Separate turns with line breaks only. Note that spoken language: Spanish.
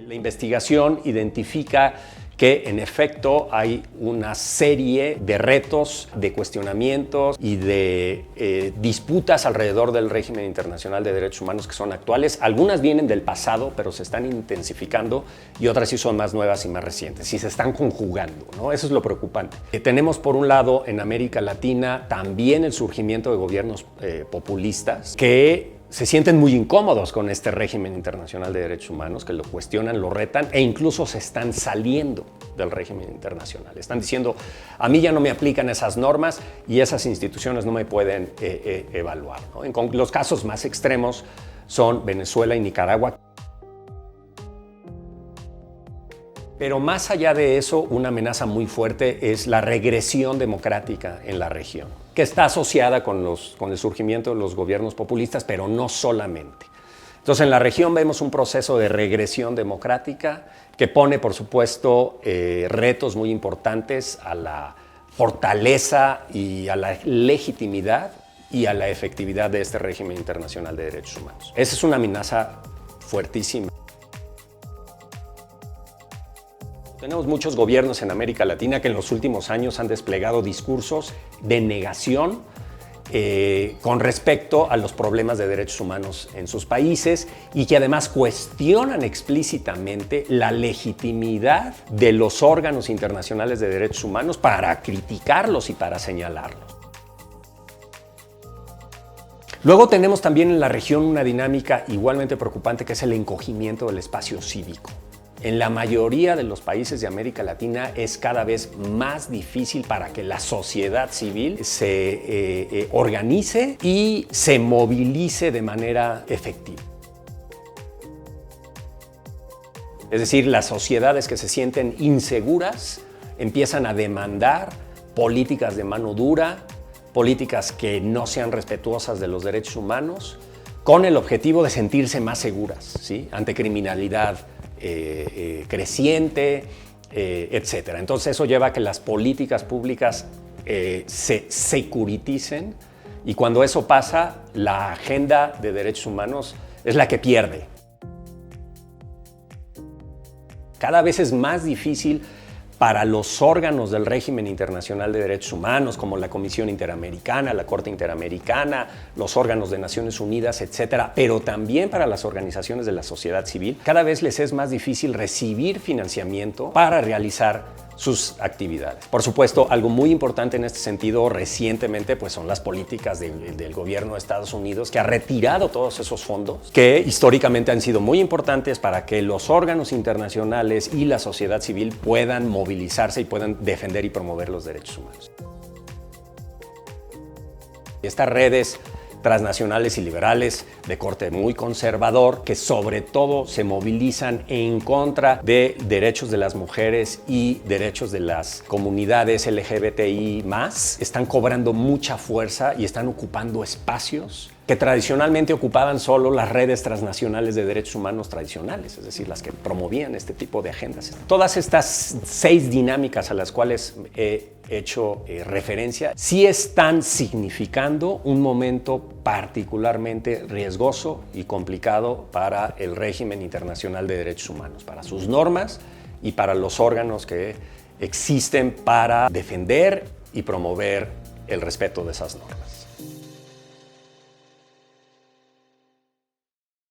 La investigación identifica que en efecto hay una serie de retos, de cuestionamientos y de disputas alrededor del régimen internacional de derechos humanos que son actuales. Algunas vienen del pasado, pero se están intensificando, y otras sí son más nuevas y más recientes, y se están conjugando, ¿no? Eso es lo preocupante. Tenemos por un lado en América Latina también el surgimiento de gobiernos populistas que se sienten muy incómodos con este régimen internacional de derechos humanos, que lo cuestionan, lo retan e incluso se están saliendo del régimen internacional. Están diciendo, a mí ya no me aplican esas normas y esas instituciones no me pueden evaluar, ¿no? Los casos más extremos son Venezuela y Nicaragua. Pero más allá de eso, una amenaza muy fuerte es la regresión democrática en la región, que está asociada con el surgimiento de los gobiernos populistas, pero no solamente. Entonces, en la región vemos un proceso de regresión democrática que pone, por supuesto, retos muy importantes a la fortaleza y a la legitimidad y a la efectividad de este régimen internacional de derechos humanos. Esa es una amenaza fuertísima. Tenemos muchos gobiernos en América Latina que en los últimos años han desplegado discursos de negación con respecto a los problemas de derechos humanos en sus países y que además cuestionan explícitamente la legitimidad de los órganos internacionales de derechos humanos para criticarlos y para señalarlos. Luego tenemos también en la región una dinámica igualmente preocupante, que es el encogimiento del espacio cívico. En la mayoría de los países de América Latina es cada vez más difícil para que la sociedad civil se organice y se movilice de manera efectiva. Es decir, las sociedades que se sienten inseguras empiezan a demandar políticas de mano dura, políticas que no sean respetuosas de los derechos humanos, con el objetivo de sentirse más seguras, ¿sí?, ante criminalidad creciente, etc. Entonces eso lleva a que las políticas públicas se securiticen, y cuando eso pasa, la agenda de derechos humanos es la que pierde. Cada vez es más difícil para los órganos del régimen internacional de derechos humanos, como la Comisión Interamericana, la Corte Interamericana, los órganos de Naciones Unidas, etcétera, pero también para las organizaciones de la sociedad civil, cada vez les es más difícil recibir financiamiento para realizar sus actividades. Por supuesto, algo muy importante en este sentido recientemente pues son las políticas del gobierno de Estados Unidos, que ha retirado todos esos fondos que históricamente han sido muy importantes para que los órganos internacionales y la sociedad civil puedan movilizarse y puedan defender y promover los derechos humanos. Estas redes transnacionales y liberales de corte muy conservador, que sobre todo se movilizan en contra de derechos de las mujeres y derechos de las comunidades LGBTI+, están cobrando mucha fuerza y están ocupando espacios que tradicionalmente ocupaban solo las redes transnacionales de derechos humanos tradicionales, es decir, las que promovían este tipo de agendas. Todas estas 6 dinámicas a las cuales he hecho referencia sí están significando un momento particularmente riesgoso y complicado para el régimen internacional de derechos humanos, para sus normas y para los órganos que existen para defender y promover el respeto de esas normas.